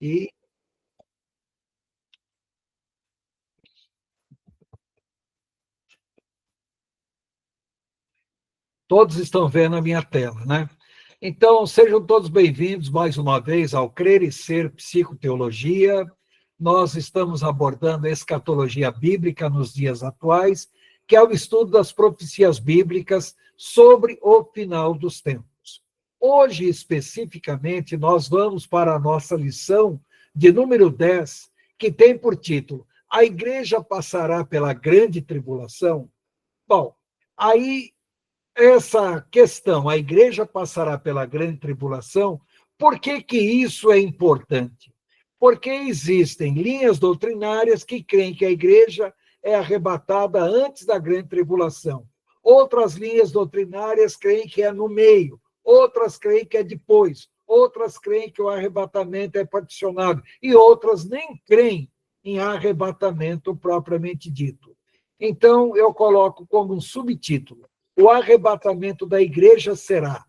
E todos estão vendo a minha tela, né? Então, sejam todos bem-vindos mais uma vez ao Crer e Ser Psicoteologia. Nós estamos abordando a escatologia bíblica nos dias atuais, que é o estudo das profecias bíblicas sobre o final dos tempos. Hoje, especificamente, nós vamos para a nossa lição de número 10, que tem por título: A Igreja passará pela grande tribulação? Bom, aí essa questão, a igreja passará pela grande tribulação, por que que isso é importante? Porque existem linhas doutrinárias que creem que a igreja é arrebatada antes da grande tribulação. Outras linhas doutrinárias creem que é no meio, outras creem que é depois, outras creem que o arrebatamento é particionado, e outras nem creem em arrebatamento propriamente dito. Então, eu coloco como um subtítulo: o arrebatamento da igreja será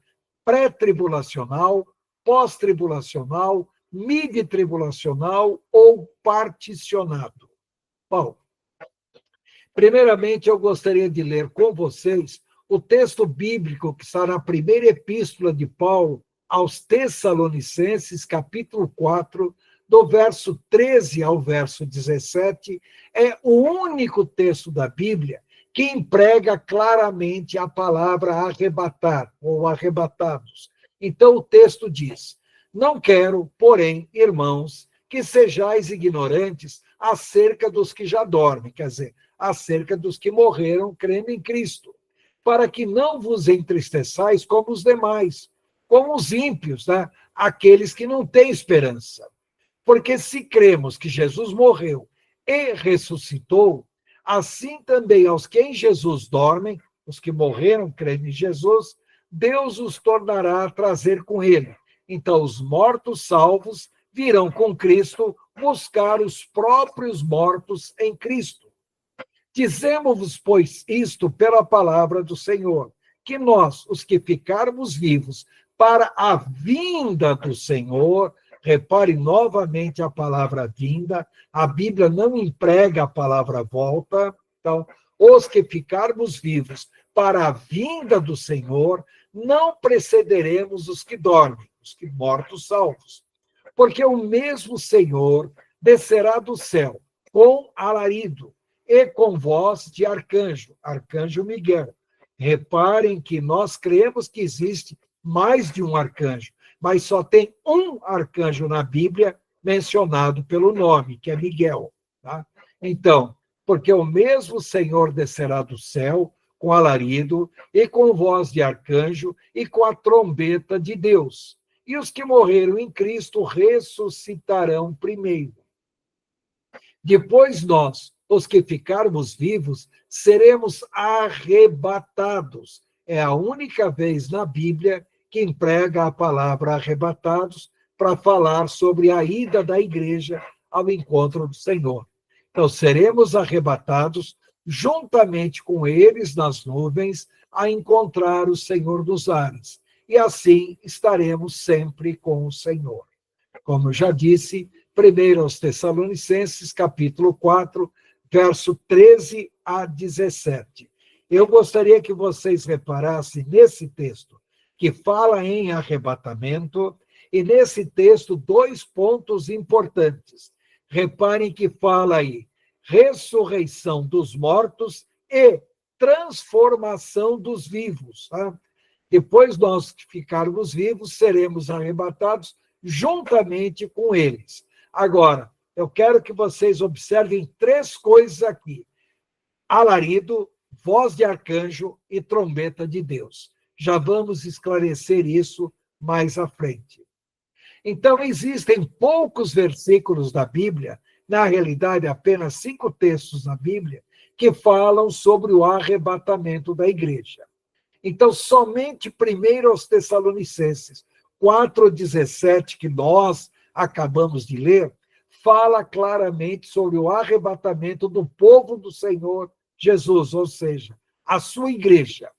pré-tribulacional, pós-tribulacional, mid-tribulacional ou particionado. Bom, primeiramente eu gostaria de ler com vocês o texto bíblico que está na primeira epístola de Paulo aos Tessalonicenses, capítulo 4, do verso 13 ao verso 17. É o único texto da Bíblia que emprega claramente a palavra arrebatar ou arrebatados. Então o texto diz: não quero, porém, irmãos, que sejais ignorantes acerca dos que já dormem, quer dizer, acerca dos que morreram crendo em Cristo, para que não vos entristeçais como os demais, como os ímpios, né? Aqueles que não têm esperança. Porque se cremos que Jesus morreu e ressuscitou, assim também aos que em Jesus dormem, os que morreram crendo em Jesus, Deus os tornará a trazer com ele. Então, os mortos salvos virão com Cristo buscar os próprios mortos em Cristo. Dizemos-vos, pois, isto pela palavra do Senhor, que nós, os que ficarmos vivos para a vinda do Senhor, repare novamente a palavra vinda, a Bíblia não emprega a palavra volta, então, os que ficarmos vivos para a vinda do Senhor, não precederemos os que dormem, os que mortos salvos, porque o mesmo Senhor descerá do céu com alarido e com voz de arcanjo, arcanjo Miguel. Reparem que nós cremos que existe mais de um arcanjo, mas só tem um arcanjo na Bíblia mencionado pelo nome, que é Miguel. Tá? Então, porque o mesmo Senhor descerá do céu com alarido e com voz de arcanjo e com a trombeta de Deus. E os que morreram em Cristo ressuscitarão primeiro. Depois nós, os que ficarmos vivos, seremos arrebatados. É a única vez na Bíblia que emprega a palavra arrebatados para falar sobre a ida da igreja ao encontro do Senhor. Então, seremos arrebatados juntamente com eles nas nuvens a encontrar o Senhor dos ares. E assim estaremos sempre com o Senhor. Como eu já disse, primeiro aos Tessalonicenses, capítulo 4, verso 13 a 17. Eu gostaria que vocês reparassem nesse texto, que fala em arrebatamento, e nesse texto, dois pontos importantes. Reparem que fala aí, ressurreição dos mortos e transformação dos vivos. Tá? Depois nós que ficarmos vivos, seremos arrebatados juntamente com eles. Agora, eu quero que vocês observem três coisas aqui: alarido, voz de arcanjo e trombeta de Deus. Já vamos esclarecer isso mais à frente. Então, existem poucos versículos da Bíblia, na realidade, apenas 5 textos na Bíblia, que falam sobre o arrebatamento da igreja. Então, somente primeiro aos Tessalonicenses 4,17, que nós acabamos de ler, fala claramente sobre o arrebatamento do povo do Senhor Jesus, ou seja, a sua igreja.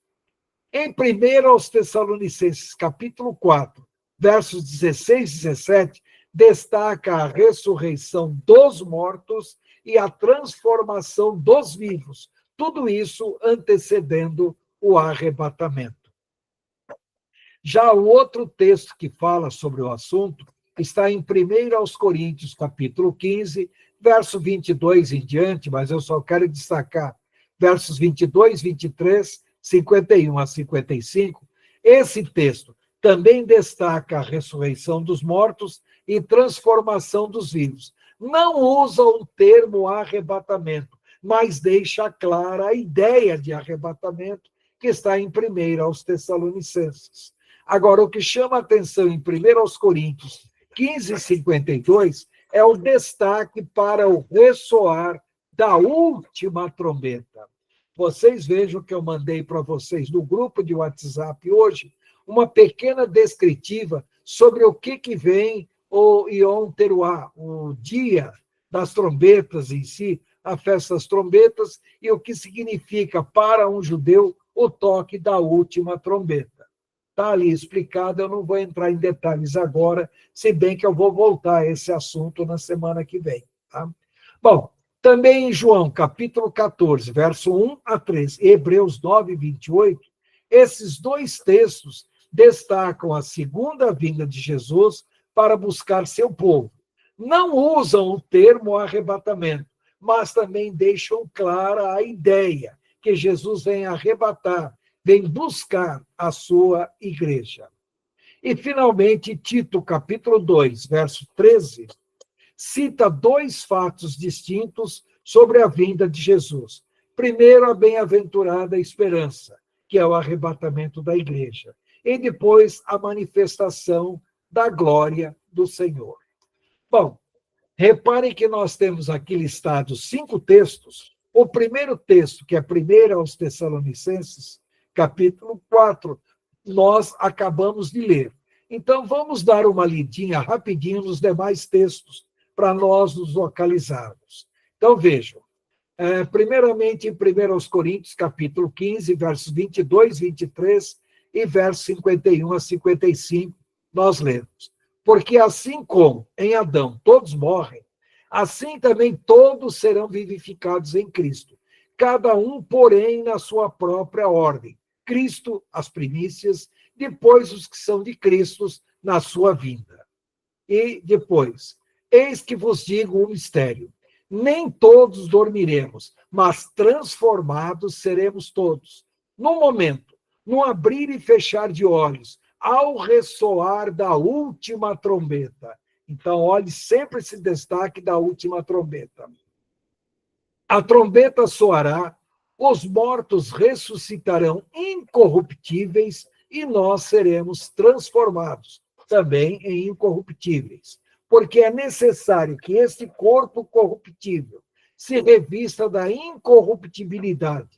Em primeiro aos Tessalonicenses, capítulo 4, versos 16 e 17, destaca a ressurreição dos mortos e a transformação dos vivos. Tudo isso antecedendo o arrebatamento. Já o outro texto que fala sobre o assunto está em 1 Coríntios, capítulo 15, verso 22 em diante, mas eu só quero destacar versos 22, 23, 51 a 55. Esse texto também destaca a ressurreição dos mortos e transformação dos vivos. Não usa o termo arrebatamento, mas deixa clara a ideia de arrebatamento que está em 1 Tessalonicenses. Agora, o que chama a atenção em 1 Coríntios 15, 52 é o destaque para o ressoar da última trombeta. Vocês vejam que eu mandei para vocês no grupo de WhatsApp hoje uma pequena descritiva sobre o que vem o Yom Teruah, o dia das trombetas em si, a festa das trombetas, e o que significa para um judeu o toque da última trombeta. Está ali explicado, eu não vou entrar em detalhes agora, se bem que eu vou voltar a esse assunto na semana que vem. Tá? Bom, também em João, capítulo 14, verso 1 a 3, e Hebreus 9, 28, esses dois textos destacam a segunda vinda de Jesus para buscar seu povo. Não usam o termo arrebatamento, mas também deixam clara a ideia que Jesus vem arrebatar, vem buscar a sua igreja. E, finalmente, Tito, capítulo 2, verso 13, cita dois fatos distintos sobre a vinda de Jesus. Primeiro, a bem-aventurada esperança, que é o arrebatamento da igreja. E depois, a manifestação da glória do Senhor. Bom, reparem que nós temos aqui listados 5 textos. O primeiro texto, que é 1 Tessalonicenses, capítulo 4, nós acabamos de ler. Então, vamos dar uma lidinha rapidinho nos demais textos, para nós nos localizarmos. Então, vejam. Primeiramente, em 1 Coríntios, capítulo 15, versos 22, 23 e versos 51 a 55, nós lemos. Porque assim como em Adão todos morrem, assim também todos serão vivificados em Cristo. Cada um, porém, na sua própria ordem. Cristo, as primícias, depois os que são de Cristo na sua vinda. E depois, eis que vos digo um mistério. Nem todos dormiremos, mas transformados seremos todos. No momento, no abrir e fechar de olhos, ao ressoar da última trombeta. Então, olhe sempre esse destaque da última trombeta. A trombeta soará, os mortos ressuscitarão incorruptíveis e nós seremos transformados também em incorruptíveis. Porque é necessário que este corpo corruptível se revista da incorruptibilidade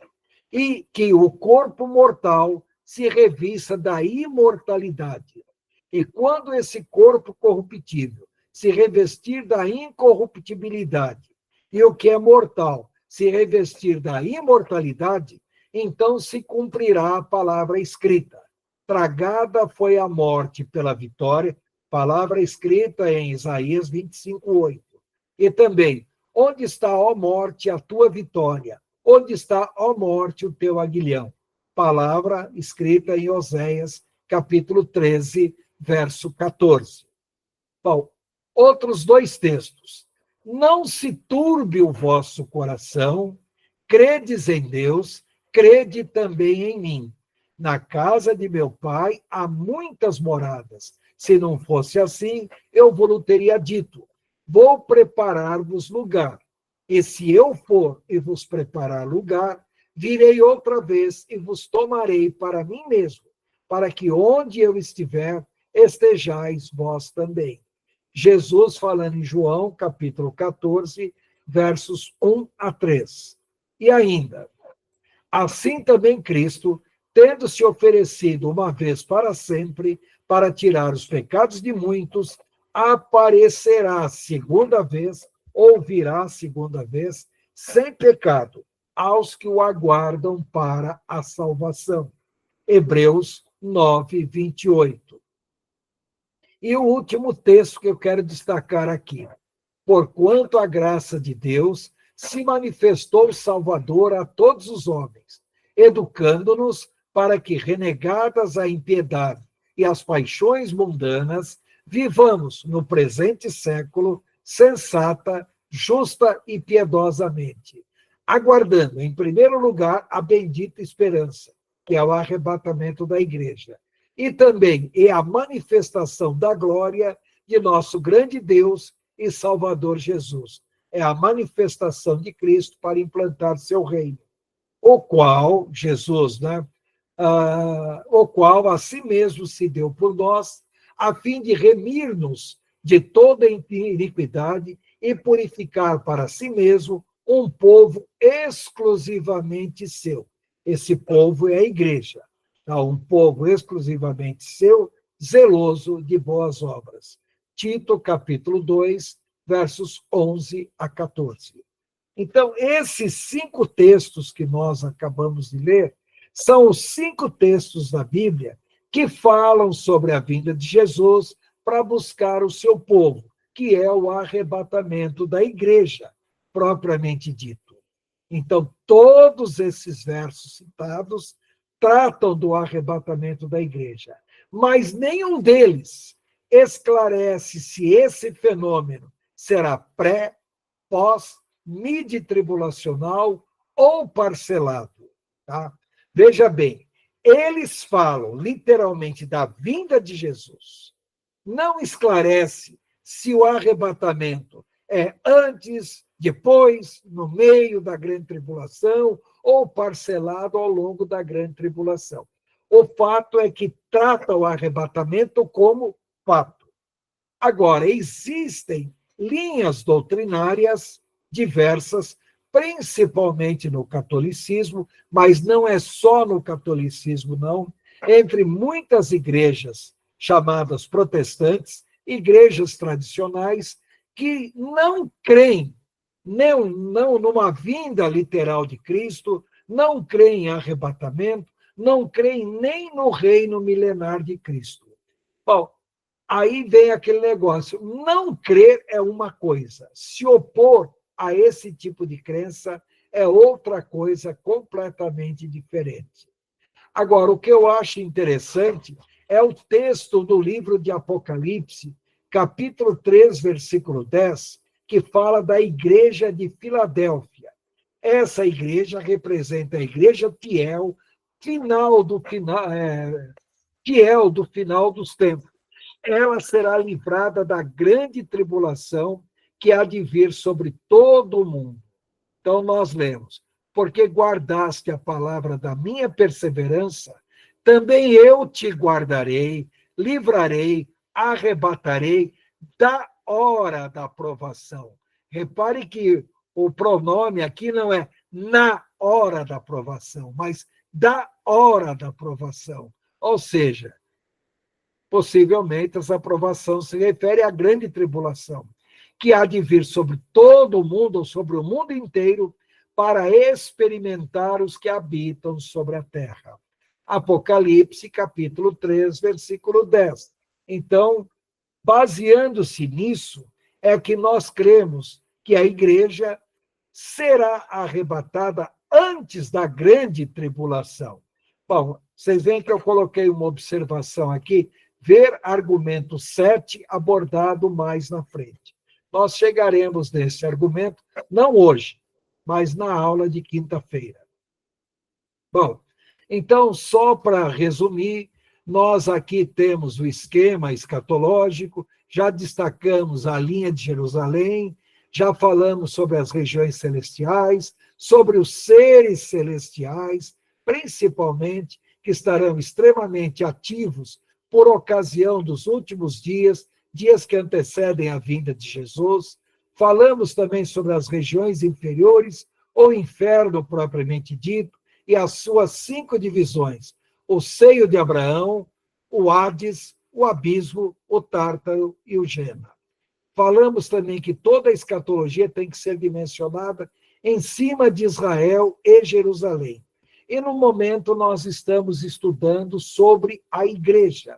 e que o corpo mortal se revista da imortalidade. E quando esse corpo corruptível se revestir da incorruptibilidade e o que é mortal se revestir da imortalidade, então se cumprirá a palavra escrita. Tragada foi a morte pela vitória, palavra escrita em Isaías 25:8. E também, onde está, ó morte, a tua vitória? Onde está, ó morte, o teu aguilhão? Palavra escrita em Oséias, capítulo 13, verso 14. Bom, outros dois textos. Não se turbe o vosso coração, credes em Deus, crede também em mim. Na casa de meu pai há muitas moradas. Se não fosse assim, eu vos teria dito, vou preparar-vos lugar. E se eu for e vos preparar lugar, virei outra vez e vos tomarei para mim mesmo, para que onde eu estiver, estejais vós também. Jesus falando em João, capítulo 14, versos 1 a 3. E ainda, assim também Cristo, tendo se oferecido uma vez para sempre, para tirar os pecados de muitos, aparecerá segunda vez, ou virá segunda vez, sem pecado, aos que o aguardam para a salvação. Hebreus 9, 28. E o último texto que eu quero destacar aqui. Porquanto a graça de Deus se manifestou Salvador a todos os homens, educando-nos para que, renegadas a impiedade e as paixões mundanas, vivamos no presente século sensata, justa e piedosamente, aguardando, em primeiro lugar, a bendita esperança, que é o arrebatamento da igreja, e também a manifestação da glória de nosso grande Deus e Salvador Jesus. É a manifestação de Cristo para implantar seu reino, o qual, Jesus, né? O qual a si mesmo se deu por nós, a fim de remir-nos de toda iniquidade e purificar para si mesmo um povo exclusivamente seu. Esse povo é a igreja, tá? Um povo exclusivamente seu, zeloso de boas obras. Tito, capítulo 2, versos 11 a 14. Então, esses 5 textos que nós acabamos de ler são os 5 textos da Bíblia que falam sobre a vinda de Jesus para buscar o seu povo, que é o arrebatamento da igreja, propriamente dito. Então, todos esses versos citados tratam do arrebatamento da igreja, mas nenhum deles esclarece se esse fenômeno será pré, pós, midi-tribulacional ou parcelado. Tá? Veja bem, eles falam literalmente da vinda de Jesus. Não esclarece se o arrebatamento é antes, depois, no meio da grande tribulação ou parcelado ao longo da grande tribulação. O fato é que trata o arrebatamento como fato. Agora, existem linhas doutrinárias diversas, principalmente no catolicismo, mas não é só no catolicismo, não. Entre muitas igrejas chamadas protestantes, igrejas tradicionais, que não creem não numa vinda literal de Cristo, não creem em arrebatamento, não creem nem no reino milenar de Cristo. Bom, aí vem aquele negócio. Não crer é uma coisa, se opor a esse tipo de crença é outra coisa completamente diferente. Agora, o que eu acho interessante é o texto do livro de Apocalipse, capítulo 3, versículo 10, que fala da igreja de Filadélfia. Essa igreja representa a igreja fiel, fiel do final dos tempos. Ela será livrada da grande tribulação que há de vir sobre todo o mundo. Então, nós lemos: porque guardaste a palavra da minha perseverança, também eu te guardarei, livrarei, arrebatarei da hora da provação. Repare que o pronome aqui não é na hora da provação, mas da hora da provação. Ou seja, possivelmente essa provação se refere à grande tribulação, que há de vir sobre todo o mundo, ou sobre o mundo inteiro, para experimentar os que habitam sobre a terra. Apocalipse, capítulo 3, versículo 10. Então, baseando-se nisso, é que nós cremos que a igreja será arrebatada antes da grande tribulação. Bom, vocês veem que eu coloquei uma observação aqui, ver argumento 7 abordado mais na frente. Nós chegaremos nesse argumento, não hoje, mas na aula de quinta-feira. Bom, então, só para resumir, nós aqui temos o esquema escatológico, já destacamos a linha de Jerusalém, já falamos sobre as regiões celestiais, sobre os seres celestiais, principalmente, que estarão extremamente ativos por ocasião dos últimos dias, dias que antecedem a vinda de Jesus. Falamos também sobre as regiões inferiores, ou inferno propriamente dito, e as suas 5 divisões: o seio de Abraão, o Hades, o abismo, o Tártaro e o Gena. Falamos também que toda a escatologia tem que ser dimensionada em cima de Israel e Jerusalém. E no momento nós estamos estudando sobre a igreja.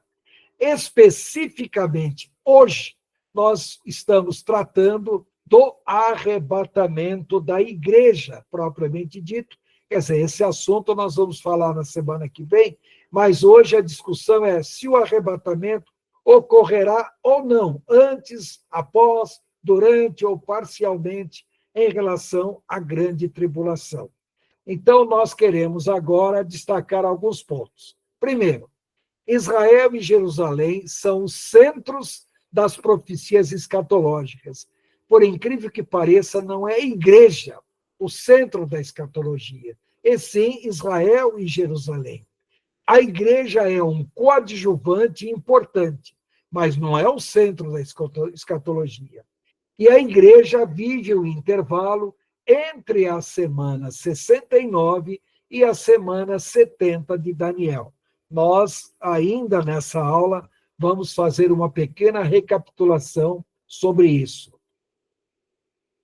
Especificamente, hoje, nós estamos tratando do arrebatamento da igreja, propriamente dito. Quer dizer, esse assunto nós vamos falar na semana que vem, mas hoje a discussão é se o arrebatamento ocorrerá ou não, antes, após, durante ou parcialmente, em relação à grande tribulação. Então, nós queremos agora destacar alguns pontos. Primeiro, Israel e Jerusalém são os centros das profecias escatológicas. Por incrível que pareça, não é a igreja o centro da escatologia, e sim Israel e Jerusalém. A igreja é um coadjuvante importante, mas não é o centro da escatologia. E a igreja vive o intervalo entre a semana 69 e a semana 70 de Daniel. Nós, ainda nessa aula, vamos fazer uma pequena recapitulação sobre isso.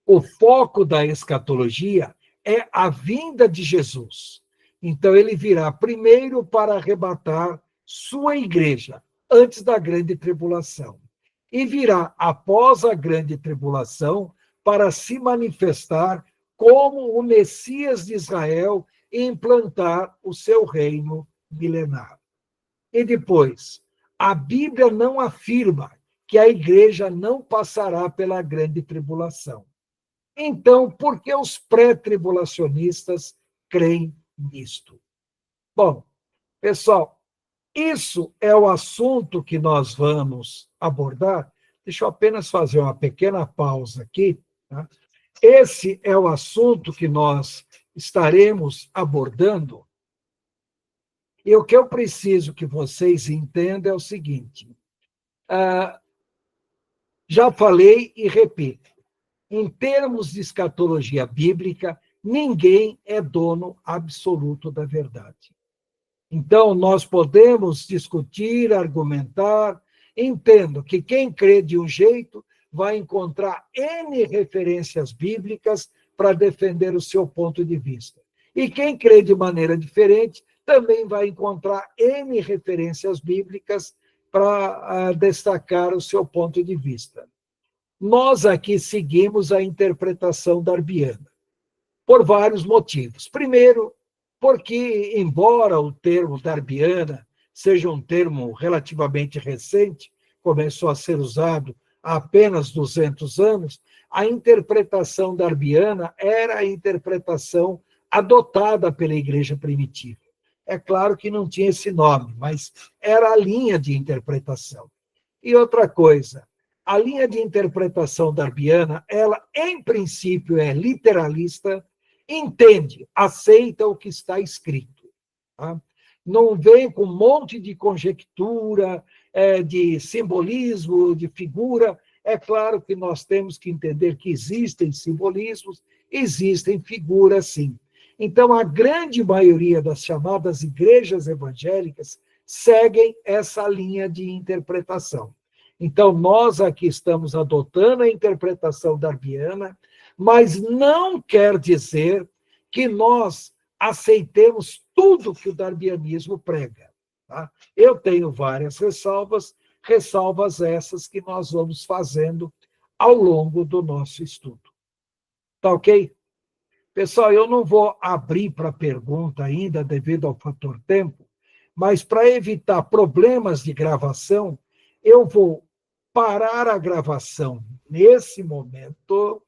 O foco da escatologia é a vinda de Jesus. Então, ele virá primeiro para arrebatar sua igreja, antes da grande tribulação. E virá após a grande tribulação para se manifestar como o Messias de Israel e implantar o seu reino milenar. E depois, a Bíblia não afirma que a igreja não passará pela grande tribulação. Então, por que os pré-tribulacionistas creem nisto? Bom, pessoal, isso é o assunto que nós vamos abordar. Deixa eu apenas fazer uma pequena pausa aqui. Tá? Esse é o assunto que nós estaremos abordando. E o que eu preciso que vocês entendam é o seguinte. Já falei e repito. Em termos de escatologia bíblica, ninguém é dono absoluto da verdade. Então, nós podemos discutir, argumentar, entendo que quem crê de um jeito vai encontrar N referências bíblicas para defender o seu ponto de vista. E quem crê de maneira diferente também vai encontrar N referências bíblicas para destacar o seu ponto de vista. Nós aqui seguimos a interpretação darbiana, por vários motivos. Primeiro, porque, embora o termo darbiana seja um termo relativamente recente, começou a ser usado há apenas 200 anos, a interpretação darbiana era a interpretação adotada pela igreja primitiva. É claro que não tinha esse nome, mas era a linha de interpretação. E outra coisa, a linha de interpretação darbiana, ela, em princípio, é literalista, entende, aceita o que está escrito. Tá? Não vem com um monte de conjectura, de simbolismo, de figura. É claro que nós temos que entender que existem simbolismos, existem figuras, sim. Então, a grande maioria das chamadas igrejas evangélicas seguem essa linha de interpretação. Então, nós aqui estamos adotando a interpretação darbiana, mas não quer dizer que nós aceitemos tudo que o darbianismo prega. Tá? Eu tenho várias ressalvas, ressalvas essas que nós vamos fazendo ao longo do nosso estudo. Tá ok? Pessoal, eu não vou abrir para pergunta ainda, devido ao fator tempo, mas para evitar problemas de gravação, eu vou parar a gravação nesse momento